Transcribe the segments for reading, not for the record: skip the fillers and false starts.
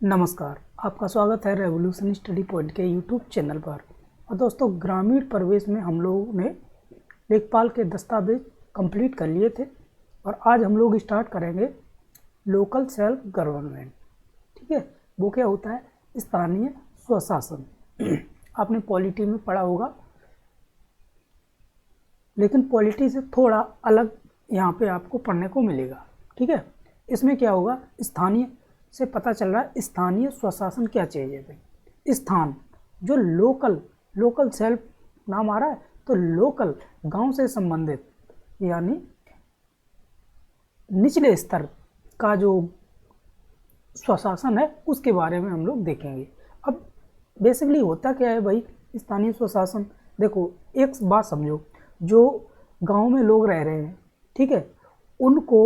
नमस्कार, आपका स्वागत है रेवोल्यूशन स्टडी पॉइंट के यूट्यूब चैनल पर। और दोस्तों, ग्रामीण परिवेश में हम लोगों ने लेखपाल के दस्तावेज कंप्लीट कर लिए थे और आज हम लोग स्टार्ट करेंगे लोकल सेल्फ गवर्नमेंट। ठीक है, वो क्या होता है? स्थानीय स्वशासन। आपने पॉलिटी में पढ़ा होगा, लेकिन पॉलिटी से थोड़ा अलग यहाँ पे आपको पढ़ने को मिलेगा। ठीक है, इसमें क्या होगा? स्थानीय से पता चल रहा है स्थानीय स्वशासन क्या चाहिए भाई। स्थान जो लोकल सेल्फ नाम आ रहा है, तो लोकल गांव से संबंधित यानी निचले स्तर का जो स्वशासन है उसके बारे में हम लोग देखेंगे। अब बेसिकली होता क्या है भाई स्थानीय स्वशासन? देखो, एक बात समझो, जो गांव में लोग रह रहे हैं, ठीक है, उनको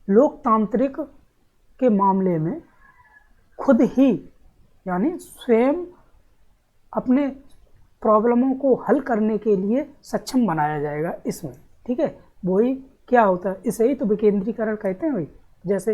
लोकतांत्रिक के मामले में खुद ही यानी स्वयं अपने प्रॉब्लमों को हल करने के लिए सक्षम बनाया जाएगा इसमें। ठीक है, वही क्या होता है, इसे ही तो विकेंद्रीकरण कहते हैं भाई। जैसे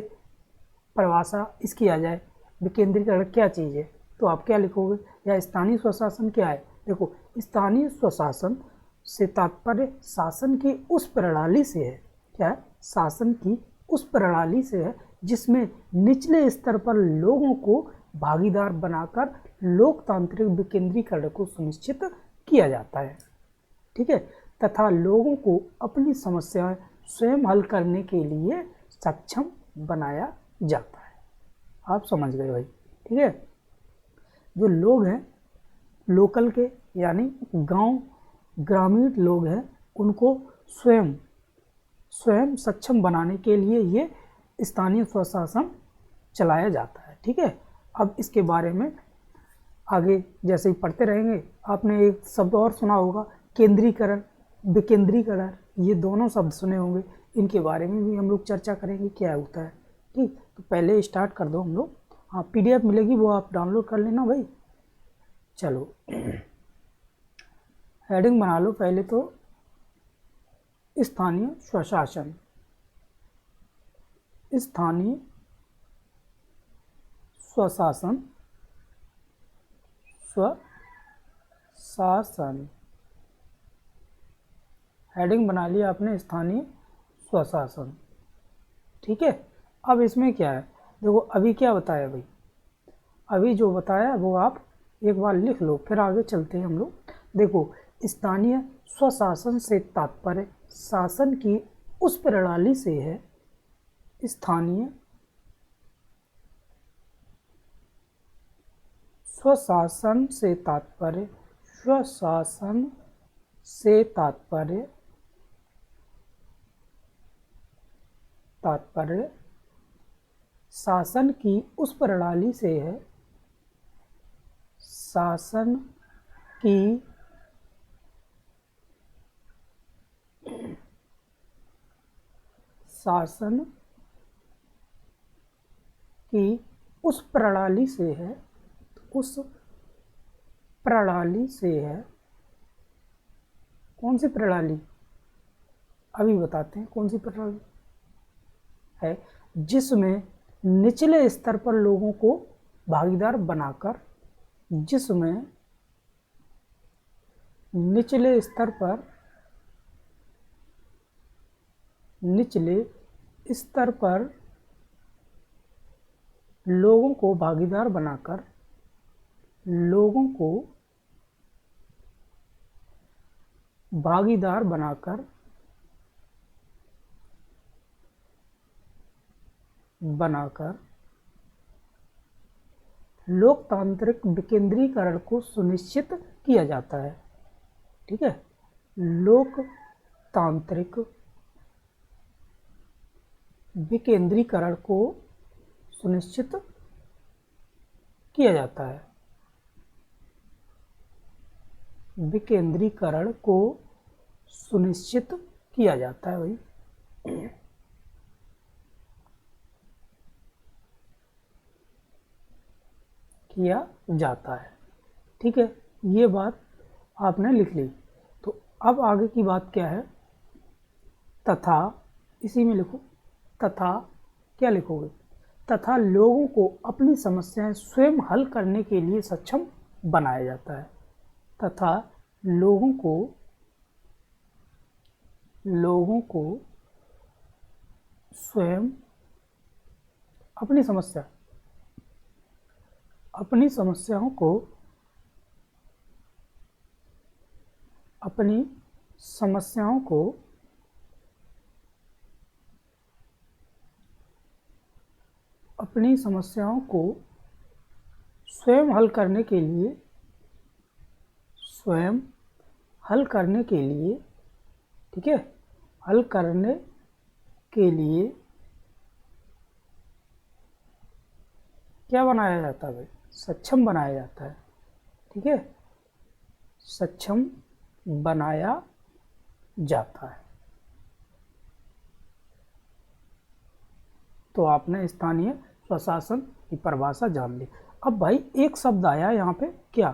परिभाषा इसकी आ जाए, विकेंद्रीकरण क्या चीज़ है, तो आप क्या लिखोगे? या स्थानीय स्वशासन क्या है? देखो, स्थानीय स्वशासन से तात्पर्य शासन की उस प्रणाली से है। क्या है? शासन की उस प्रणाली से है जिसमें निचले स्तर पर लोगों को भागीदार बनाकर लोकतांत्रिक विकेंद्रीकरण को सुनिश्चित किया जाता है। ठीक है, तथा लोगों को अपनी समस्याएं स्वयं हल करने के लिए सक्षम बनाया जाता है। आप समझ गए भाई। ठीक है, जो लोग हैं लोकल के यानी गांव ग्रामीण लोग हैं, उनको स्वयं सक्षम बनाने के लिए ये स्थानीय स्वशासन चलाया जाता है। ठीक है, अब इसके बारे में आगे जैसे ही पढ़ते रहेंगे, आपने एक शब्द और सुना होगा, केंद्रीकरण, विकेंद्रीकरण। ये दोनों शब्द सुने होंगे, इनके बारे में भी हम लोग चर्चा करेंगे क्या होता है। ठीक, तो पहले स्टार्ट कर दो हम लोग। हाँ, PDF मिलेगी, वो आप डाउनलोड कर लेना भाई। चलो हेडिंग बना लो पहले तो, स्थानीय स्वशासन। स्थानीय स्वशासन हेडिंग बना लिया आपने, स्थानीय स्वशासन। ठीक है, अब इसमें क्या है? देखो, अभी क्या बताया भाई, अभी जो बताया वो आप एक बार लिख लो, फिर आगे चलते हैं हम लोग। देखो, स्थानीय स्वशासन से तात्पर्य शासन की उस प्रणाली से है। स्थानीय स्वशासन से तात्पर्य शासन की उस प्रणाली से है। शासन की उस प्रणाली से है। उस प्रणाली से है। कौन सी प्रणाली? अभी बताते हैं कौन सी प्रणाली है, जिसमें निचले स्तर पर लोगों को भागीदार बनाकर, जिसमें निचले स्तर पर लोगों को भागीदार बनाकर लोकतांत्रिक विकेंद्रीकरण को सुनिश्चित किया जाता है। ठीक है, लोकतांत्रिक विकेंद्रीकरण को सुनिश्चित किया जाता है। विकेंद्रीकरण को सुनिश्चित किया जाता है भाई। किया जाता है। ठीक है, ये बात आपने लिख ली। तो अब आगे की बात क्या है? तथा, इसी में लिखो, तथा क्या लिखोगे? तथा लोगों को अपनी समस्याएं स्वयं हल करने के लिए सक्षम बनाया जाता है। तथा लोगों को स्वयं अपनी समस्याओं को स्वयं हल करने के लिए ठीक है, हल करने के लिए क्या बनाया जाता है भाई? सक्षम बनाया जाता है। ठीक है, सक्षम बनाया जाता है। तो आपने स्थानीय स्वशासन की परिभाषा जान ली। अब भाई एक शब्द आया यहाँ पे, क्या?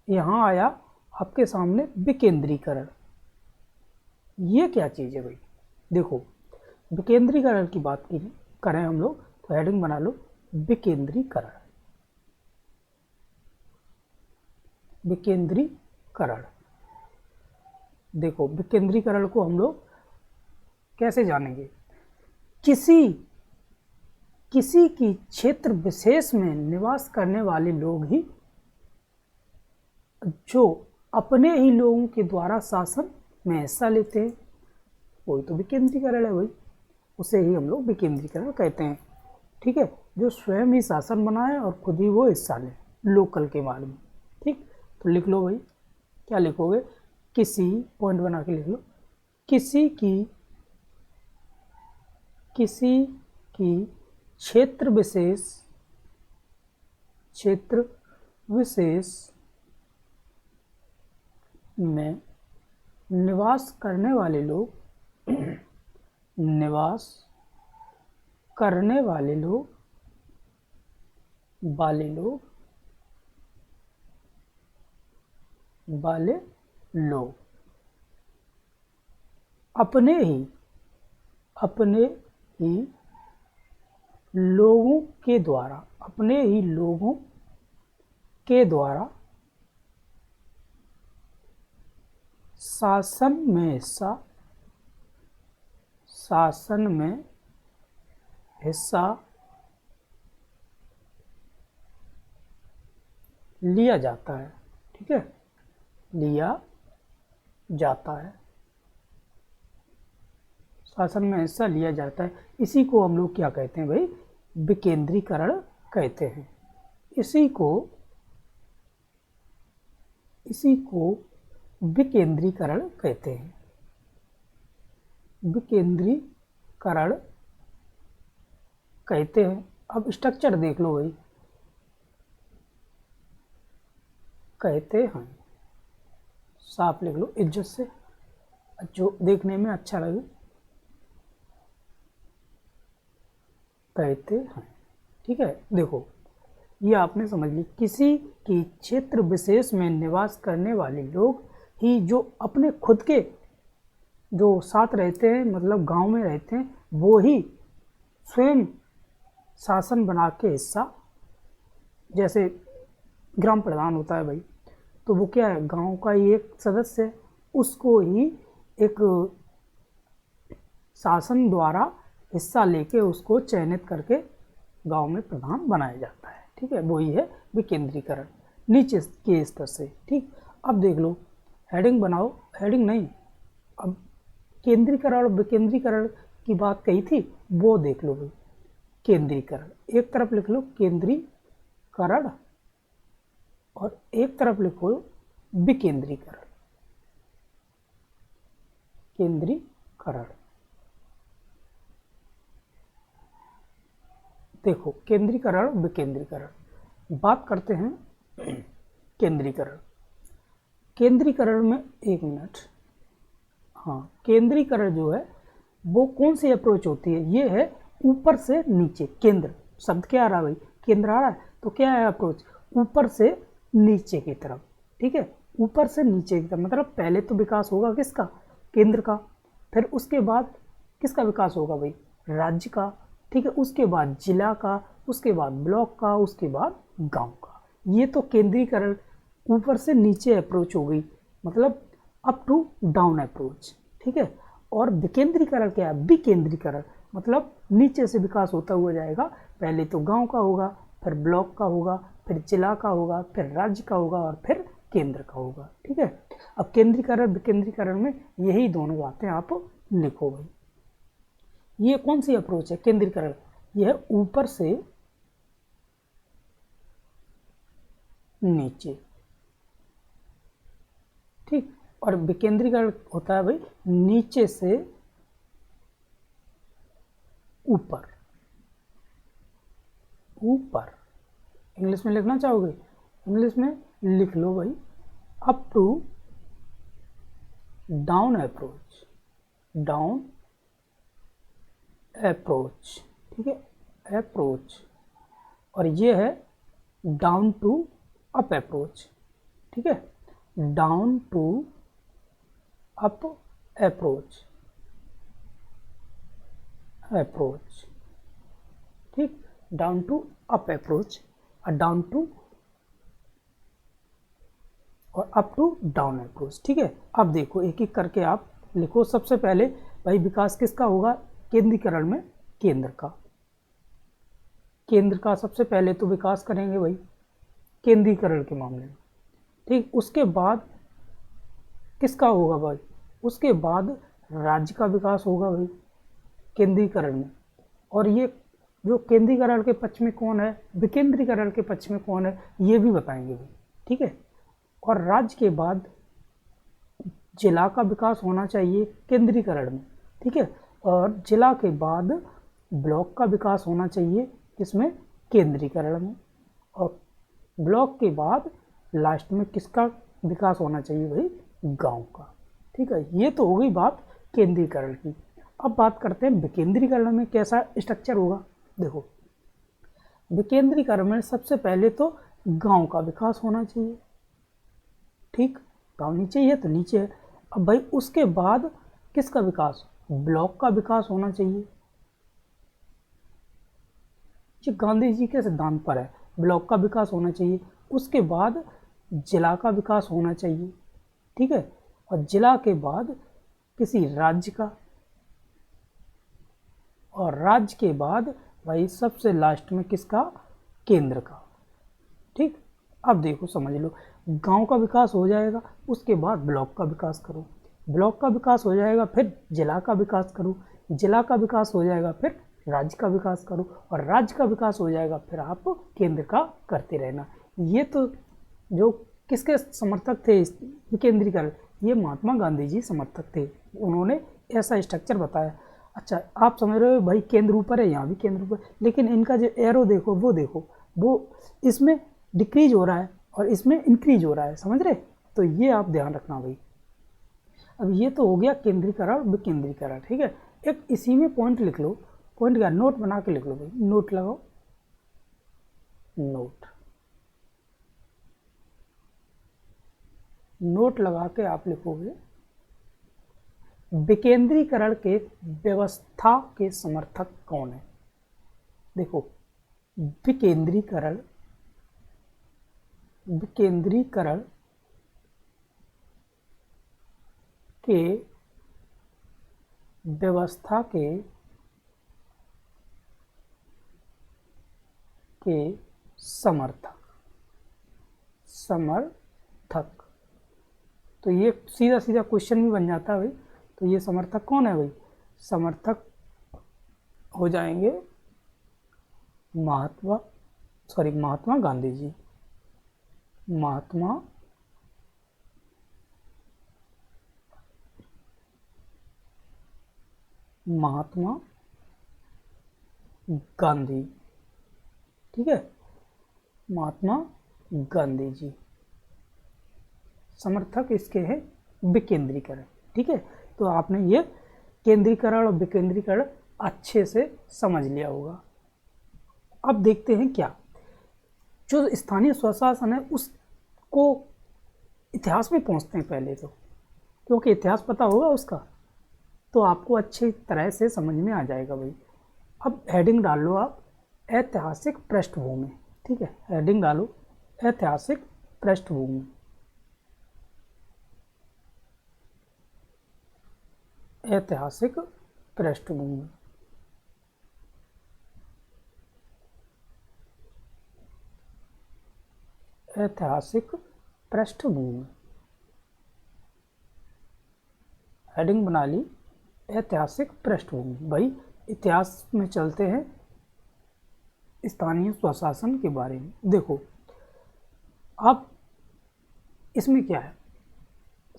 यहाँ आया आपके सामने विकेंद्रीकरण। ये क्या चीज़ है भाई? देखो, विकेंद्रीकरण की बात करें हम लोग तो हेडिंग बना लो विकेंद्रीकरण। विकेंद्रीकरण, देखो विकेंद्रीकरण को हम लोग कैसे जानेंगे? किसी की क्षेत्र विशेष में निवास करने वाले लोग ही जो अपने ही लोगों के द्वारा शासन में हिस्सा लेते हैं, वही तो विकेंद्रीकरण है भाई। उसे ही हम लोग विकेंद्रीकरण कहते हैं। ठीक है, जो स्वयं ही शासन बनाए और खुद ही वो हिस्सा ले लोकल के बारे में। ठीक, तो लिख लो भाई, क्या लिखोगे? किसी, पॉइंट बना के लिख लो, किसी की क्षेत्र विशेष में निवास करने वाले लोग अपने ही लोगों के द्वारा शासन में हिस्सा लिया जाता है। ठीक है, लिया जाता है, शासन में हिस्सा लिया जाता है। इसी को हम लोग क्या कहते हैं भाई? विकेंद्रीकरण कहते हैं। इसी को विकेंद्रीकरण कहते हैं। विकेंद्रीकरण कहते हैं। अब स्ट्रक्चर देख लो भाई, कहते हैं, साफ लिख लो इज्जत से, जो देखने में अच्छा लगे। कहते हैं। ठीक है, देखो ये आपने समझ ली, किसी की क्षेत्र विशेष में निवास करने वाले लोग ही जो अपने खुद के जो साथ रहते हैं, मतलब गांव में रहते हैं, वो ही स्वयं शासन बना के हिस्सा, जैसे ग्राम प्रधान होता है भाई, तो वो क्या है? गांव का ही एक सदस्य है, उसको ही एक शासन द्वारा हिस्सा लेके उसको चयनित करके गांव में प्रधान बनाया जाता है। ठीक है, वही है विकेंद्रीकरण नीचे के स्तर से। ठीक, अब देख लो, हेडिंग बनाओ, हेडिंग नहीं, अब केंद्रीकरण और विकेंद्रीकरण की बात कही थी, वो देख लो भाई। केंद्रीकरण एक तरफ लिख लो केंद्रीकरण, और एक तरफ लिखो विकेंद्रीकरण। केंद्रीकरण, देखो केंद्रीकरण विकेंद्रीकरण। बात करते हैं केंद्रीकरण। केंद्रीकरण में, एक मिनट, हाँ, केंद्रीकरण जो है वो कौन सी अप्रोच होती है? ये है ऊपर से नीचे। केंद्र शब्द क्या आ रहा है भाई? केंद्र आ रहा है, तो क्या है अप्रोच? ऊपर से नीचे की तरफ। ठीक है, ऊपर से नीचे की तरफ, मतलब पहले तो विकास होगा किसका? केंद्र का, फिर उसके बाद किसका विकास होगा भाई? राज्य का। ठीक है, उसके बाद जिला का, उसके बाद ब्लॉक का, उसके बाद गांव का। ये तो केंद्रीकरण ऊपर से नीचे अप्रोच हो गई, मतलब अप टू डाउन अप्रोच। ठीक है, और विकेंद्रीकरण क्या है? विकेंद्रीकरण मतलब नीचे से विकास होता हुआ जाएगा। पहले तो गांव का होगा, फिर ब्लॉक का होगा, फिर जिला का होगा, फिर राज्य का होगा, और फिर केंद्र का होगा। ठीक है, अब केंद्रीकरण विकेंद्रीकरण में यही दोनों बातें आप लिखो भाई। ये कौन सी अप्रोच है? केंद्रीकरण, यह ऊपर से नीचे। ठीक, और विकेंद्रीकरण होता है भाई नीचे से ऊपर। ऊपर इंग्लिश में लिखना चाहोगे? इंग्लिश में लिख लो भाई, up to down approach. Down approach, ठीक है, अप्रोच। और ये है डाउन टू अप अप्रोच। ठीक है, down to up approach, approach. ठीक, डाउन टू अप अप्रोच और डाउन टू और अप टू डाउन अप्रोच। ठीक है, अब देखो एक एक करके आप लिखो। सबसे पहले भाई विकास किसका होगा? केंद्रीकरण में केंद्र का। केंद्र का सबसे पहले तो विकास करेंगे भाई केंद्रीकरण के मामले में। ठीक, उसके बाद किसका होगा भाई? उसके बाद राज्य का विकास होगा भाई केंद्रीकरण में। और ये जो केंद्रीकरण के पक्ष में कौन है, विकेंद्रीकरण के पक्ष में कौन है, ये भी बताएंगे भाई। ठीक है, और राज्य के बाद जिला का विकास होना चाहिए केंद्रीकरण में। ठीक है, और जिला के बाद ब्लॉक का विकास होना चाहिए किसमें? केंद्रीकरण में। और ब्लॉक के बाद लास्ट में किसका विकास होना चाहिए भाई? गांव का। ठीक है, ये तो हो गई बात केंद्रीकरण की। अब बात करते हैं विकेंद्रीकरण में कैसा स्ट्रक्चर होगा। देखो, विकेंद्रीकरण में सबसे पहले तो गांव का विकास होना चाहिए। ठीक, गांव नीचे ही है तो नीचे है। अब भाई उसके बाद किसका विकास? ब्लॉक का विकास होना चाहिए। ये गांधी जी के सिद्धांत पर है, ब्लॉक का विकास होना चाहिए। उसके बाद जिला का विकास होना चाहिए। ठीक है, और जिला के बाद किसी राज्य का, और राज्य के बाद भाई सबसे लास्ट में किसका? केंद्र का। ठीक, अब देखो समझ लो, गांव का विकास हो जाएगा, उसके बाद ब्लॉक का विकास करो, ब्लॉक का विकास हो जाएगा फिर जिला का विकास करो, जिला का विकास हो जाएगा फिर राज्य का विकास करो, और राज्य का विकास हो जाएगा फिर आप केंद्र का करते रहना। ये तो जो किसके समर्थक थे विकेंद्रीकरण? ये महात्मा गांधी जी समर्थक थे, उन्होंने ऐसा स्ट्रक्चर बताया। अच्छा, आप समझ रहे हो भाई केंद्र ऊपर है, यहाँ भी केंद्र ऊपर, लेकिन इनका जो एरो देखो, वो इसमें डिक्रीज हो रहा है और इसमें इंक्रीज हो रहा है, समझ रहे? तो ये आप ध्यान रखना भाई। अब ये तो हो गया केंद्रीकरण विकेंद्रीकरण। ठीक है, एक इसी में पॉइंट लिख लो, पॉइंट का नोट बना के लिख लो भाई, नोट लगाओ, नोट लगा के आप लिखोगे विकेंद्रीकरण के व्यवस्था के समर्थक कौन है। देखो, विकेंद्रीकरण के व्यवस्था के समर्थक। तो ये सीधा सीधा क्वेश्चन भी बन जाता है भाई। तो ये समर्थक कौन है भाई? समर्थक हो जाएंगे महात्मा गांधी जी। महात्मा गांधी। ठीक है, महात्मा गांधी जी समर्थक इसके हैं विकेंद्रीकरण। ठीक है, तो आपने ये केंद्रीकरण और विकेंद्रीकरण अच्छे से समझ लिया होगा। अब देखते हैं क्या जो स्थानीय स्वशासन है उसको इतिहास में पहुंचते हैं पहले तो, क्योंकि इतिहास पता होगा उसका तो आपको अच्छी तरह से समझ में आ जाएगा भाई। अब हेडिंग डाल लो आप ऐतिहासिक पृष्ठभूमि, ठीक है, हेडिंग डालो ऐतिहासिक पृष्ठभूमि, ऐतिहासिक पृष्ठभूमि। ऐतिहासिक पृष्ठभूमि, हेडिंग बना ली ऐतिहासिक पृष्ठभूमि। भाई इतिहास में चलते हैं, स्थानीय स्वशासन के बारे में देखो। अब इसमें क्या है,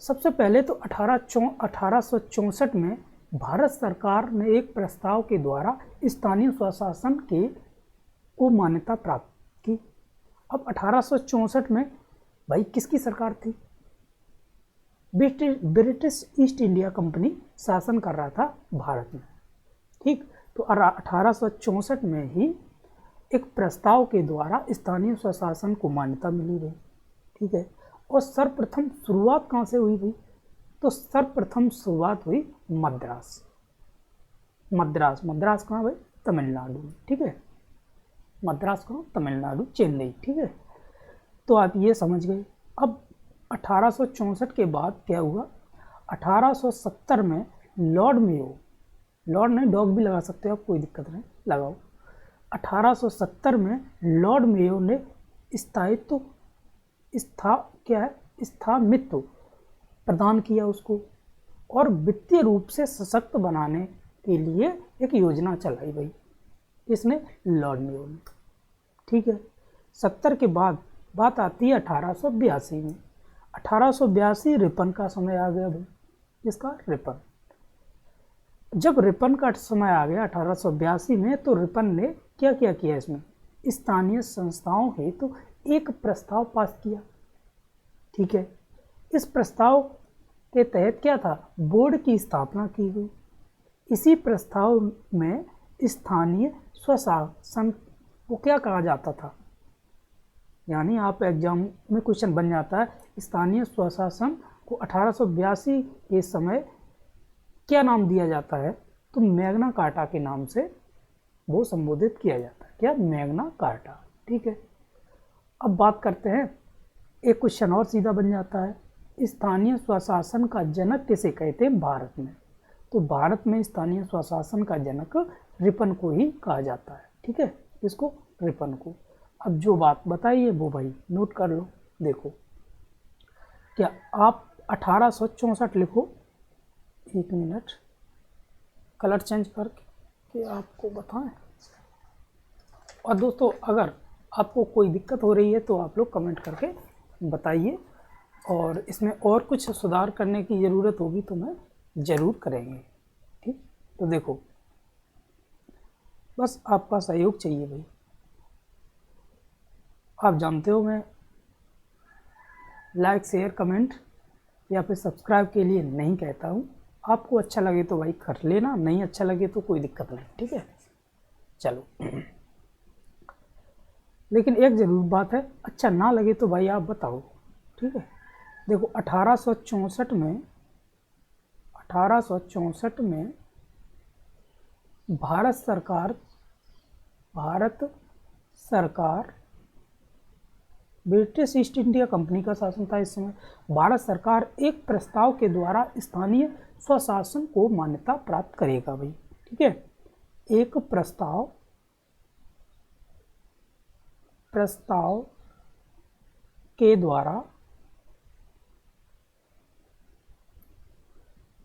सबसे पहले तो 1864 में भारत सरकार ने एक प्रस्ताव के द्वारा स्थानीय स्वशासन के को मान्यता प्राप्त की। अब 1864 में भाई किसकी सरकार थी? ब्रिटिश ईस्ट इंडिया कंपनी शासन कर रहा था भारत में, ठीक। तो 1864 में ही एक प्रस्ताव के द्वारा स्थानीय स्वशासन को मान्यता मिली गई, ठीक है। और सर्वप्रथम शुरुआत कहाँ से हुई भाई? तो सर्वप्रथम शुरुआत हुई मद्रास। मद्रास, मद्रास कहाँ भाई? तमिलनाडु, ठीक है। मद्रास कहाँ? तमिलनाडु, चेन्नई, ठीक है। तो आप ये समझ गए। अब 1864 के बाद क्या हुआ? 1870 में लॉर्ड मेयो, लॉर्ड नहीं डॉग भी लगा सकते हो आप, कोई दिक्कत नहीं, लगाओ। 1870 में लॉर्ड मेयो ने स्थायित्व स्थामित्व प्रदान किया उसको, और वित्तीय रूप से सशक्त बनाने के लिए एक योजना चलाई गई। इसने लॉर्ड मेयो ने, ठीक है। 70 के बाद बात आती है 1882 में। 1882 रिपन का समय आ गया भाई, इसका रिपन। जब रिपन का समय आ गया 1882 में, तो रिपन ने क्या क्या किया? इसमें स्थानीय संस्थाओं हेतु एक प्रस्ताव पास किया, ठीक है। इस प्रस्ताव के तहत क्या था? बोर्ड की स्थापना की गई। इसी प्रस्ताव में स्थानीय स्वशासन को क्या कहा जाता था? यानी आप एग्जाम में क्वेश्चन बन जाता है, स्थानीय स्वशासन को 1882 के समय क्या नाम दिया जाता है? तो मैग्ना कार्टा के नाम से वो संबोधित किया जाता है। क्या? मैग्ना कार्टा, ठीक है। अब बात करते हैं, एक क्वेश्चन और सीधा बन जाता है, स्थानीय स्वशासन का जनक किसे कहते हैं भारत में? तो भारत में स्थानीय स्वशासन का जनक रिपन को ही कहा जाता है, ठीक है। इसको रिपन को। अब जो बात बताइए वो भाई नोट कर लो। देखो, क्या आप 1864 लिखो, एक मिनट कलर चेंज करके आपको बताएं। और दोस्तों अगर आपको कोई दिक्कत हो रही है तो आप लोग कमेंट करके बताइए, और इसमें और कुछ सुधार करने की ज़रूरत होगी तो मैं ज़रूर करेंगे, ठीक। तो देखो, बस आपका सहयोग चाहिए भाई। आप जानते हो मैं लाइक शेयर कमेंट या फिर सब्सक्राइब के लिए नहीं कहता हूँ। आपको अच्छा लगे तो भाई कर लेना, नहीं अच्छा लगे तो कोई दिक्कत नहीं, ठीक है। चलो, लेकिन एक ज़रूर बात है, अच्छा ना लगे तो भाई आप बताओ, ठीक है। देखो 1864 में भारत सरकार ब्रिटिश ईस्ट इंडिया कंपनी का शासन था। इस समय भारत सरकार एक प्रस्ताव के द्वारा स्थानीय स्वशासन को मान्यता प्राप्त करेगा भाई, ठीक है। एक प्रस्ताव के द्वारा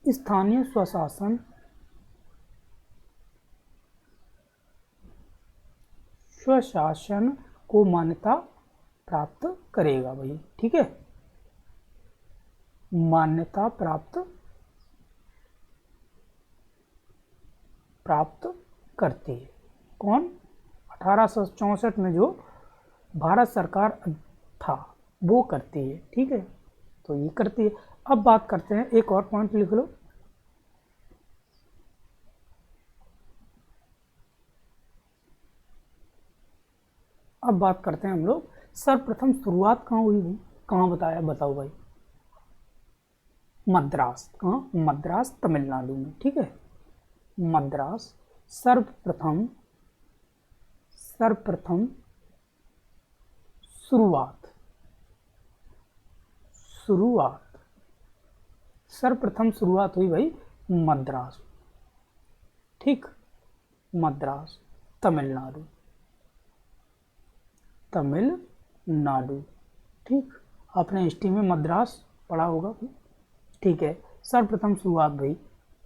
स्थानीय स्वशासन को मान्यता प्राप्त करेगा भाई, ठीक है। मान्यता प्राप्त करती है कौन? 1864 में जो भारत सरकार था वो करती है, ठीक है। तो ये करती है। अब बात करते हैं, एक और पॉइंट लिख लो। अब बात करते हैं हम लोग, सर्वप्रथम शुरुआत कहाँ हुई भाई? कहाँ बताया? बताओ भाई। मद्रास। कहाँ? मद्रास, तमिलनाडु में, ठीक है। मद्रास सर्वप्रथम शुरुआत सर्वप्रथम शुरुआत हुई भाई मद्रास, ठीक, मद्रास तमिलनाडु, ठीक। आपने हिस्ट्री में मद्रास पढ़ा होगा, ठीक है। सर्वप्रथम शुरुआत भाई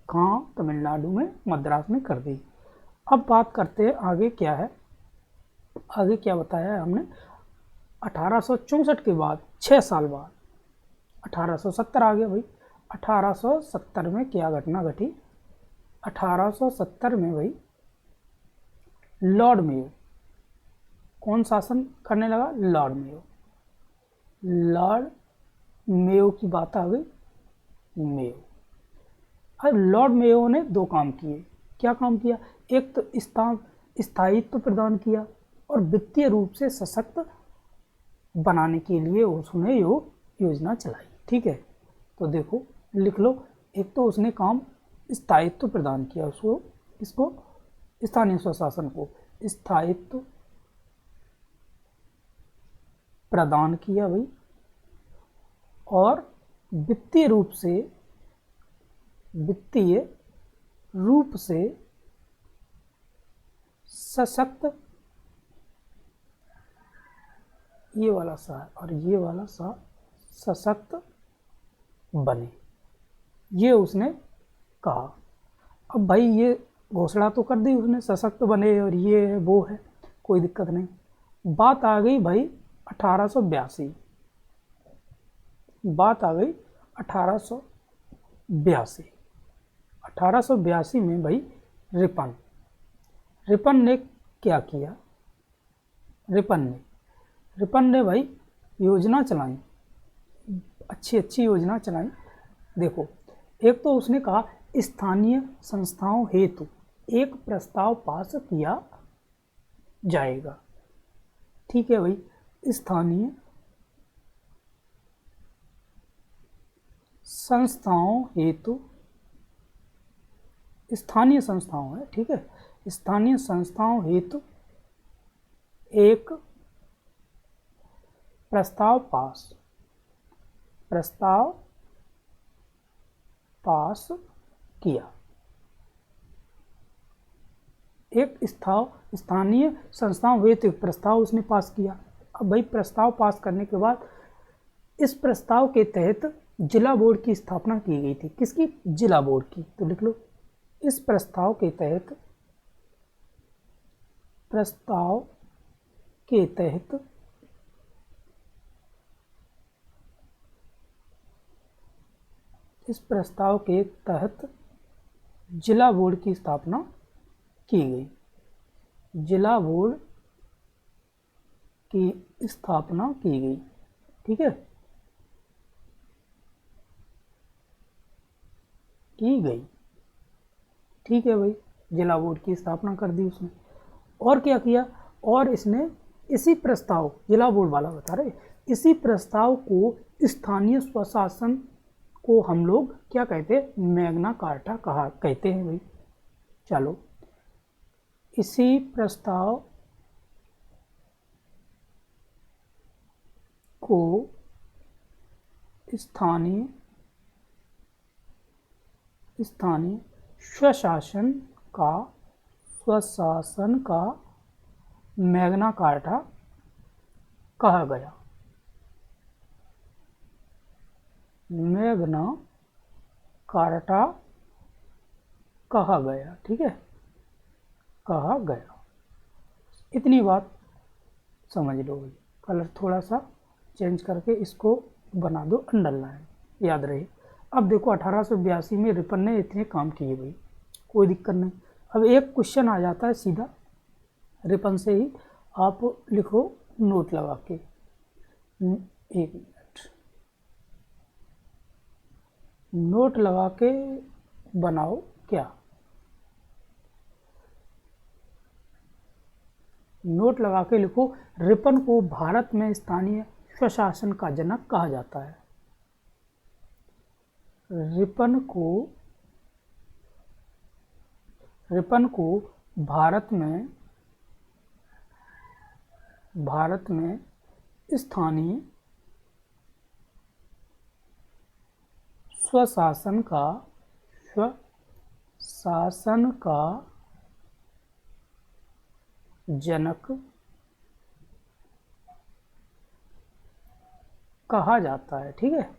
कहाँ, तमिलनाडु में, मद्रास में कर दी। अब बात करते हैं आगे क्या है, आगे क्या बताया है हमने। 1864 के बाद 6 साल बाद 1870 आ गया भाई। 1870 में क्या घटना घटी, 1870 में भाई लॉर्ड मेयो, कौन शासन करने लगा, लॉर्ड मेयो की बात आ गई, मेयो। अब लॉर्ड मेयो ने 2 काम किए, क्या काम किया, एक तो स्थायित्व प्रदान किया और वित्तीय रूप से सशक्त बनाने के लिए उसने योजना चलाई, ठीक है। तो देखो लिख लो, एक तो उसने काम स्थायित्व प्रदान किया, इसको स्थानीय स्वशासन को स्थायित्व प्रदान किया भाई, और वित्तीय रूप से सशक्त, ये वाला सा और ये वाला सा सशक्त बने, ये उसने कहा। अब भाई ये घोषणा तो कर दी उसने, सशक्त बने और ये है वो है, कोई दिक्कत नहीं। बात आ गई भाई 1882, बात आ गई 1882 में भाई रिपन ने क्या किया, रिपन ने भाई योजना चलाई, अच्छी योजना चलाई। देखो एक तो उसने कहा स्थानीय संस्थाओं हेतु एक प्रस्ताव पास किया जाएगा, ठीक है भाई। स्थानीय संस्थाओं हेतु, स्थानीय संस्थाओं है, ठीक है, स्थानीय संस्थाओं हेतु एक प्रस्ताव पास किया, एक स्थानीय संस्थाओं हेतु एक प्रस्ताव उसने पास किया। अब भाई प्रस्ताव पास करने के बाद इस प्रस्ताव के तहत जिला बोर्ड की स्थापना की गई थी, किसकी, जिला बोर्ड की। तो लिख लो, इस प्रस्ताव के तहत जिला बोर्ड की स्थापना की गई, जिला बोर्ड की स्थापना की गई, ठीक है, की गई, ठीक है भाई। जिला बोर्ड की स्थापना कर दी उसने। और क्या किया, और इसने इसी प्रस्ताव, जिला बोर्ड वाला बता रहे, इसी प्रस्ताव को स्थानीय स्वशासन को हम लोग क्या कहते हैं, मैग्ना कार्टा कहते हैं भाई। चलो, इसी प्रस्ताव को स्थानीय स्वशासन का मैग्ना कार्टा कहा गया, मैग्ना कार्टा कहा गया, ठीक है, कहा गया। इतनी बात समझ लो भाई। कलर थोड़ा सा चेंज करके इसको बना दो अंडरलाइन, याद रहे। अब देखो 1882 में रिपन ने इतने काम किए भाई, कोई दिक्कत नहीं। अब एक क्वेश्चन आ जाता है सीधा रिपन से ही, आप लिखो नोट लगा के, एक मिनट, नोट लगा के बनाओ क्या, नोट लगा के लिखो, रिपन को भारत में स्थानीय स्वशासन का जनक कहा जाता है। रिपन को भारत में स्थानीय स्वशासन का जनक कहा जाता है। ठीक है,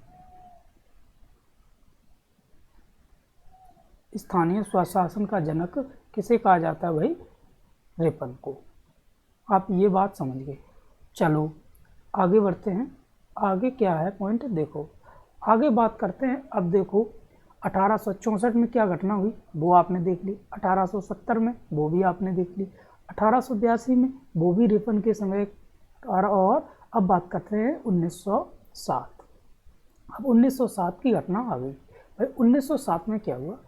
स्थानीय स्वशासन का जनक किसे कहा जाता है भाई? रिपन को। आप ये बात समझ गए। चलो आगे बढ़ते हैं। आगे क्या है पॉइंट, देखो आगे बात करते हैं। अब देखो 1864 में क्या घटना हुई वो आपने देख ली, 1870 में वो भी आपने देख ली, 1882 में वो भी रिपन के समय। और अब बात करते हैं 1907। अब 1907 की घटना आ गई भाई। 1907 में क्या हुआ?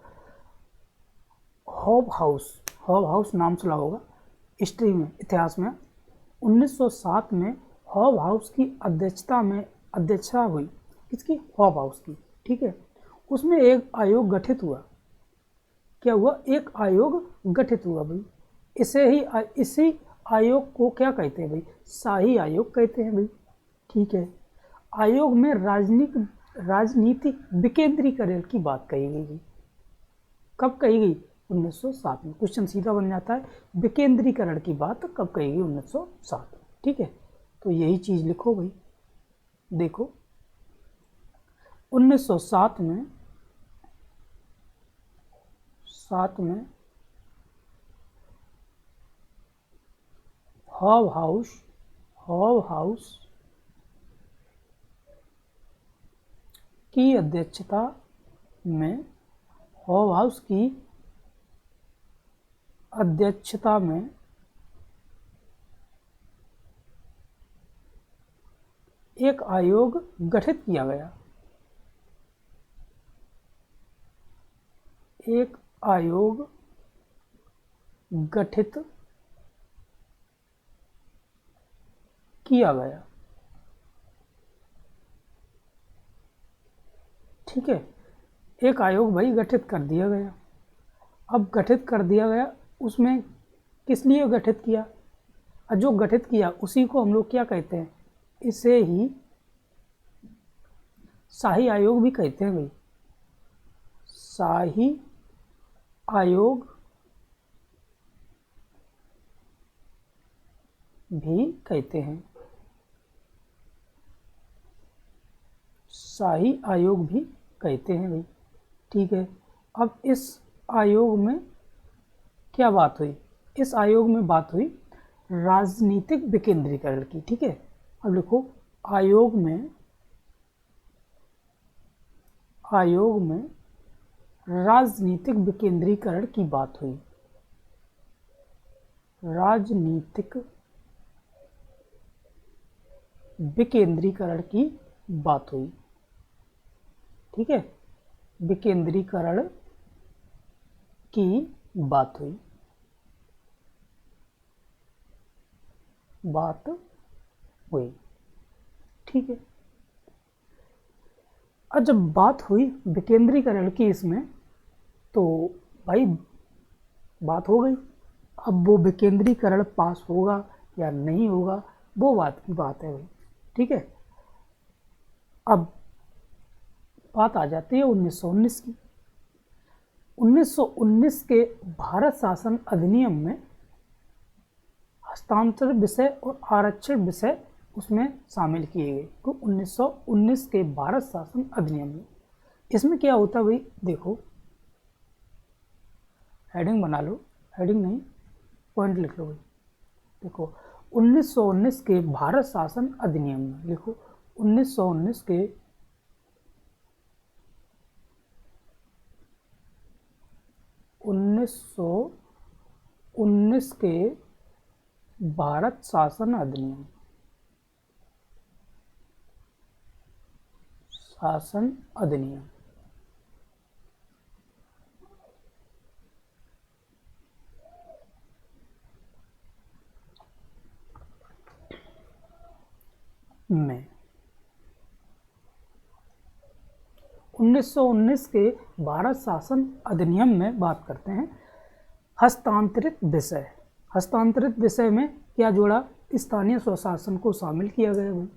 हॉब हाउस नाम सुना होगा हिस्ट्री में, इतिहास में। 1907 में हॉब हाउस की अध्यक्षता हुई। किसकी? हॉब हाउस की। ठीक है, उसमें एक आयोग गठित हुआ। क्या हुआ? एक आयोग गठित हुआ भाई। इसी आयोग को क्या कहते हैं भाई? शाही आयोग कहते हैं भाई। ठीक है, आयोग में राजनीतिक विकेंद्रीकरण की बात कही गई। कब कही गई? 1907 में। क्वेश्चन सीधा बन जाता है, विकेंद्रीकरण की बात कब कही गई? 1907। ठीक है, तो यही चीज लिखो भाई। देखो 1907 में हॉब हाउस की अध्यक्षता में एक आयोग गठित किया गया। एक आयोग गठित किया गया। ठीक है, एक आयोग भाई गठित कर दिया गया। अब गठित कर दिया गया, उसमें किस लिए गठित किया? और जो गठित किया उसी को हम लोग क्या कहते हैं? इसे ही शाही आयोग भी कहते हैं भाई। शाही आयोग भी कहते हैं। शाही आयोग भी कहते हैं भाई। ठीक है, अब इस आयोग में क्या बात हुई? इस आयोग में बात हुई राजनीतिक विकेंद्रीकरण की। ठीक है, अब लिखो आयोग में राजनीतिक विकेंद्रीकरण की बात हुई। राजनीतिक विकेंद्रीकरण की बात हुई। ठीक है, विकेंद्रीकरण की बात हुई। ठीक है, और जब बात हुई विकेंद्रीकरण की इसमें, तो भाई बात हो गई। अब वो विकेंद्रीकरण पास होगा या नहीं होगा वो बात की बात है भाई। ठीक है, अब बात आ जाती है 1919 की। 1919 के भारत शासन अधिनियम में हस्तांतरण विषय और आरक्षण विषय उसमें शामिल किए गए। तो 1919 के भारत शासन अधिनियम में इसमें क्या होता है भाई? देखो हेडिंग बना लो, हेडिंग नहीं पॉइंट लिख लो भाई। देखो 1919 के भारत शासन अधिनियम में लिखो 1919 के भारत शासन अधिनियम में 1919 के भारत शासन अधिनियम में बात करते हैं। हस्तांतरित विषय, हस्तांतरित विषय में क्या जोड़ा, स्थानीय स्वशासन को शामिल किया गया भाई,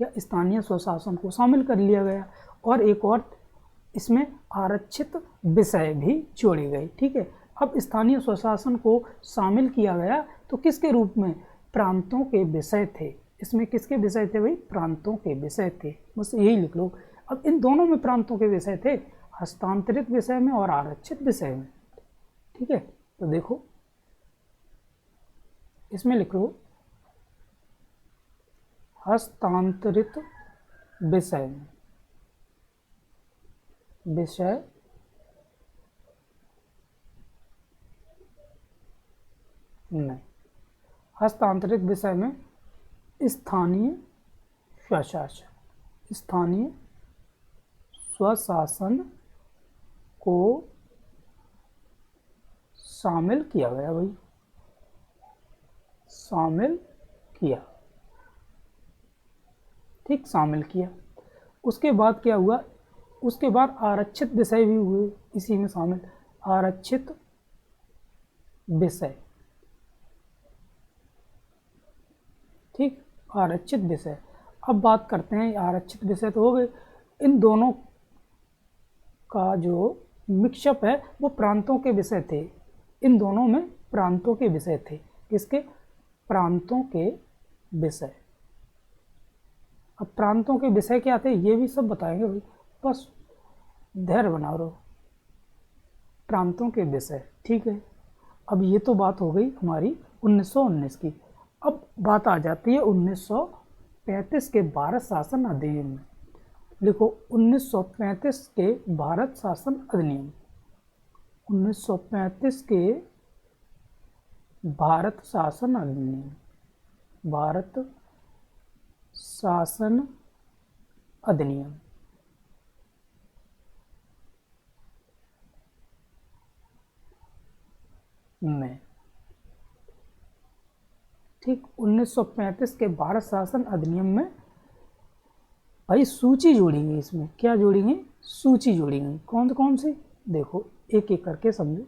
या स्थानीय स्वशासन को शामिल कर लिया गया। और एक और इसमें आरक्षित विषय भी जोड़े गए। ठीक है, अब स्थानीय स्वशासन को शामिल किया गया तो किसके रूप में, प्रांतों के विषय थे। इसमें किसके विषय थे भाई, प्रांतों के विषय थे, बस यही लिख लो। अब इन दोनों में प्रांतों के विषय थे, हस्तांतरित विषय में और आरक्षित विषय में। ठीक है, तो देखो इसमें लिख लो हस्तांतरित विषय में, विषय नहीं, हस्तांतरित विषय में स्थानीय स्वशासन, स्थानीय स्वशासन को शामिल किया गया भाई, शामिल किया, ठीक, शामिल किया। उसके बाद क्या हुआ, उसके बाद आरक्षित विषय भी हुए इसी में शामिल, आरक्षित विषय, ठीक, आरक्षित विषय। अब बात करते हैं, आरक्षित विषय तो हो गए, इन दोनों का जो मिक्सअप है वो प्रांतों के विषय थे, इन दोनों में प्रांतों के विषय थे, किसके, प्रांतों के विषय। अब प्रांतों के विषय क्या थे ये भी सब बताएंगे भाई, बस धैर्य बना रहो, प्रांतों के विषय। ठीक है, अब ये तो बात हो गई हमारी 1919 की। अब बात आ जाती है 1935 के भारत शासन अधिनियम में। लिखो 1935 के भारत शासन अधिनियम, 1935 के भारत शासन अधिनियम, भारत शासन अधिनियम में, ठीक, 1935 के भारत शासन अधिनियम में भाई सूची जोड़ी गई, इसमें क्या जोड़ी गई, सूची जोड़ी गई। कौन कौन सी, देखो एक एक करके समझो।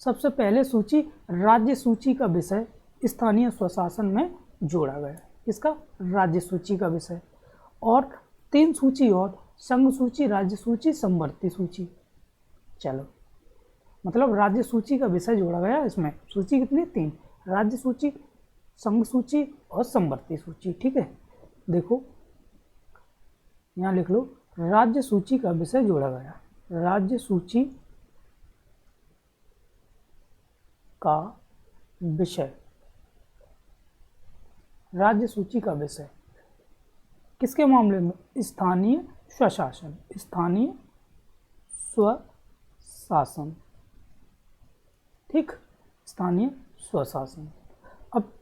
सबसे पहले सूची, राज्य सूची का विषय स्थानीय स्वशासन में जोड़ा गया, इसका राज्य सूची का विषय। और 3 सूची और, संघ सूची, राज्य सूची, समवर्ती सूची। चलो, मतलब राज्य सूची का विषय जोड़ा गया इसमें। सूची कितनी, 3, राज्य सूची, संघ सूची और समवर्ती सूची। ठीक है, देखो यहाँ लिख लो, राज्य सूची का विषय जोड़ा गया, राज्य सूची का विषय, राज्य सूची का विषय किसके मामले में, स्थानीय स्वशासन, स्थानीय स्वशासन, ठीक, स्थानीय स्वशासन। अब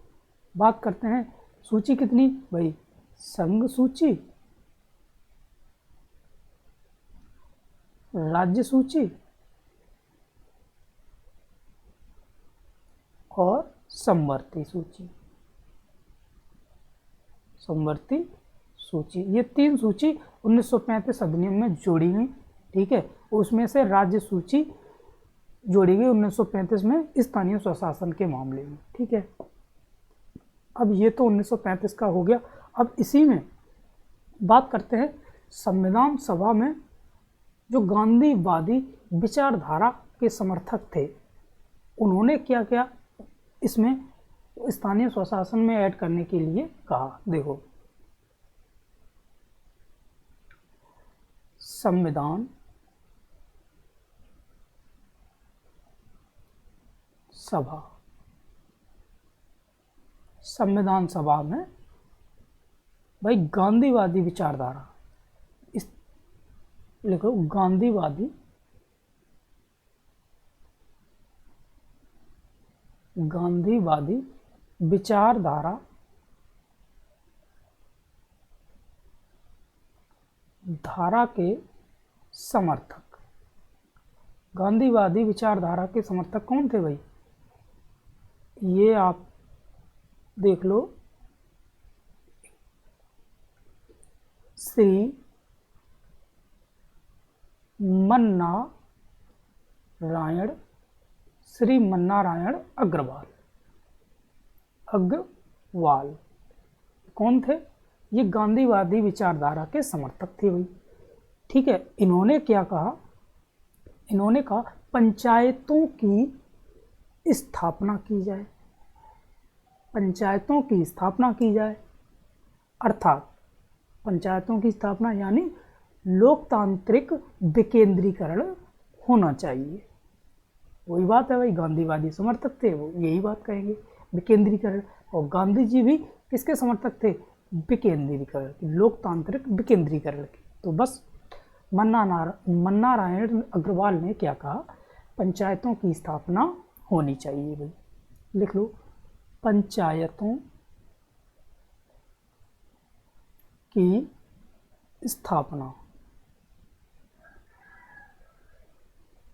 बात करते हैं सूची कितनी भाई, संघ सूची, राज्य सूची और समवर्ती सूची, समवर्ती सूची। ये 3 सूची 1935 अधिनियम में जोड़ी गई। ठीक है, उसमें से राज्य सूची जोड़ी गई 1935 में स्थानीय स्वशासन के मामले में। ठीक है, अब ये तो 1935 का हो गया। अब इसी में बात करते हैं संविधान सभा में जो गांधीवादी विचारधारा के समर्थक थे, उन्होंने क्या क्या इसमें स्थानीय स्वशासन में ऐड करने के लिए कहा। देखो, संविधान सभा, संविधान सभा में भाई गांधीवादी विचारधारा, इस लिखो गांधीवादी, गांधीवादी विचारधारा धारा के समर्थक, गांधीवादी विचारधारा के समर्थक कौन थे भाई, ये आप देख लो, श्री मन्ना नारायण श्री मन्नारायण अग्रवाल। अग्रवाल कौन थे? ये गांधीवादी विचारधारा के समर्थक थे भाई। ठीक है, इन्होंने क्या कहा? इन्होंने कहा पंचायतों की स्थापना की जाए, पंचायतों की स्थापना की जाए, अर्थात पंचायतों की स्थापना यानी लोकतांत्रिक विकेंद्रीकरण होना चाहिए। वही बात है भाई, गांधीवादी समर्थक थे वो यही बात कहेंगे, विकेंद्रीकरण। और गांधी जी भी किसके समर्थक थे? विकेंद्रीकरण, लोकतांत्रिक विकेंद्रीकरण की। तो बस मन्नारायण अग्रवाल ने क्या कहा? पंचायतों की स्थापना होनी चाहिए भाई। लिख लो, पंचायतों की स्थापना,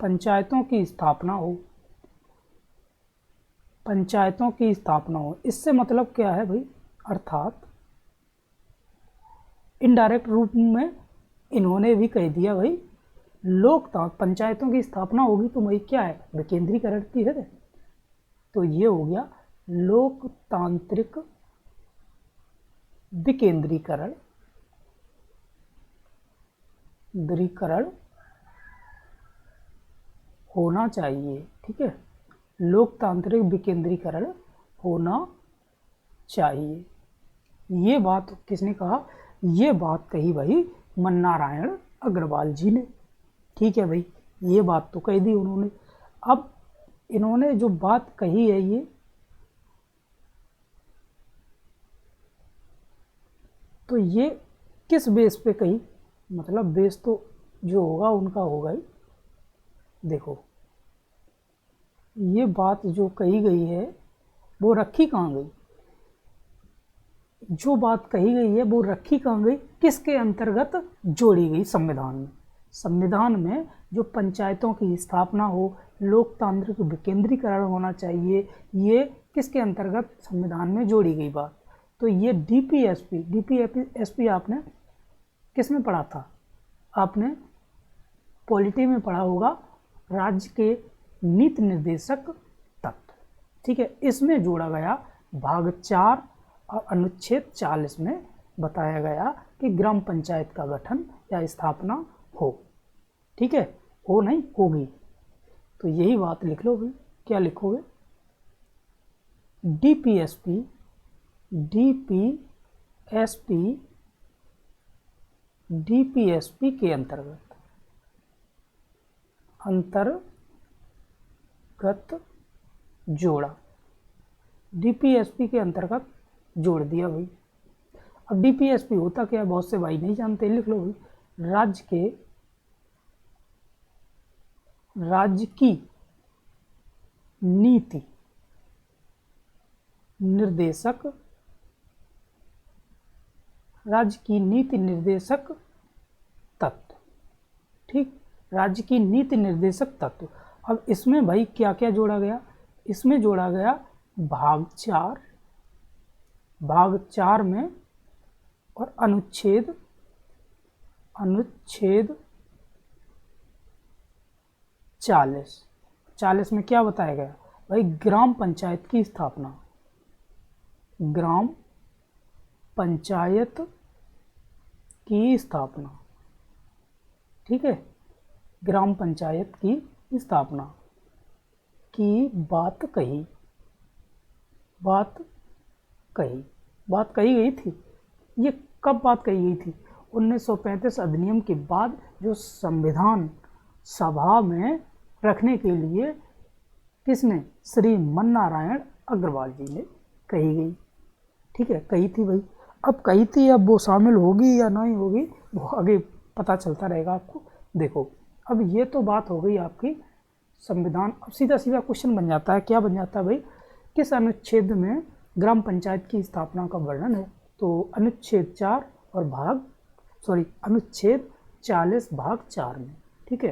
पंचायतों की स्थापना हो, पंचायतों की स्थापना हो। इससे मतलब क्या है भाई? अर्थात इनडायरेक्ट रूप में इन्होंने भी कह दिया भाई, लोकतांत्रिक पंचायतों की स्थापना होगी तो भाई क्या है? विकेंद्रीकरण की है। तो ये हो गया लोकतांत्रिक विकेंद्रीकरण होना चाहिए। ठीक है, लोकतांत्रिक विकेंद्रीकरण होना चाहिए। ये बात किसने कहा? ये बात कही भाई मन्नारायण अग्रवाल जी ने। ठीक है भाई, ये बात तो कह दी उन्होंने। अब इन्होंने जो बात कही है ये, तो ये किस बेस पे कही? मतलब बेस तो जो होगा उनका होगा ही। देखो, ये बात जो कही गई है वो रखी कहाँ गई? जो बात कही गई है वो रखी कहाँ गई? किसके अंतर्गत जोड़ी गई? संविधान में। संविधान में जो पंचायतों की स्थापना हो, लोकतांत्रिक विकेंद्रीकरण होना चाहिए, ये किसके अंतर्गत संविधान में जोड़ी गई बात? तो ये डीपीएसपी आपने किस में पढ़ा था? आपने पॉलिटी में पढ़ा होगा, राज्य के नीति निर्देशक तत्व। ठीक है, इसमें जोड़ा गया भाग 4 और अनुच्छेद 40 में बताया गया कि ग्राम पंचायत का गठन या स्थापना हो। ठीक है, हो नहीं होगी। तो यही बात लिख लो भाई। क्या लिखोगे? डीपीएसपी के अंतर्गत जोड़ा, डीपीएसपी के अंतर्गत जोड़ दिया भाई। अब डीपीएसपी होता क्या? बहुत से भाई नहीं जानते, लिख लो भाई। राज्य की नीति निर्देशक, राज्य की नीति निर्देशक तत्व। ठीक, राज्य की नीति निर्देशक तत्व। अब इसमें भाई क्या क्या जोड़ा गया? इसमें जोड़ा गया भाग 4 में और अनुच्छेद 40 में क्या बताया गया भाई? ग्राम पंचायत की स्थापना, ग्राम पंचायत की स्थापना। ठीक है, ग्राम पंचायत की स्थापना की बात कही गई थी। ये कब बात कही गई थी? 1935 अधिनियम के बाद जो संविधान सभा में रखने के लिए किसने? श्री मन्नारायण अग्रवाल जी ने कही गई। ठीक है, कही थी भाई। अब कही थी, अब वो शामिल होगी या नहीं होगी वो आगे पता चलता रहेगा आपको। देखो, अब ये तो बात हो गई आपकी संविधान। अब सीधा क्वेश्चन बन जाता है। क्या बन जाता है भाई? किस अनुच्छेद में ग्राम पंचायत की स्थापना का वर्णन है? तो अनुच्छेद 40 भाग 4 में। ठीक है,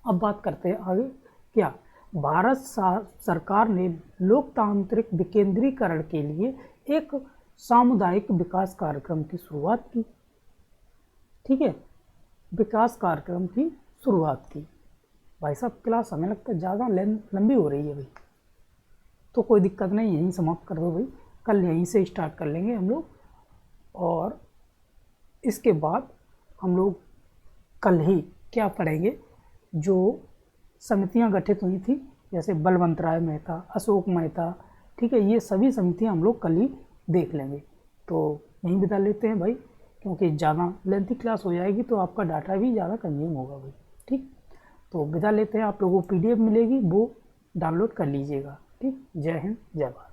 अब बात करते हैं आगे। क्या भारत सरकार ने लोकतांत्रिक विकेंद्रीकरण के लिए एक सामुदायिक विकास कार्यक्रम की शुरुआत की। ठीक है, विकास कार्यक्रम की शुरुआत की। भाई साहब क्लास हमें लगता है ज़्यादा लंबी हो रही है भाई, तो कोई दिक्कत नहीं, यहीं समाप्त कर दो भाई, कल यहीं से स्टार्ट कर लेंगे हम लोग। और इसके बाद हम लोग कल ही क्या पढ़ेंगे, जो समितियां गठित हुई थी, जैसे बलवंत राय मेहता, अशोक मेहता, ठीक है, ये सभी समितियां हम लोग कल ही देख लेंगे। तो यहीं बिता लेते हैं भाई, क्योंकि ज़्यादा लेंथी क्लास हो जाएगी तो आपका डाटा भी ज़्यादा कंज्यूम होगा भाई। ठीक, तो बिता लेते हैं, आप लोगों को PDF मिलेगी, वो डाउनलोड कर लीजिएगा। ठीक, जय हिंद, जय भारत।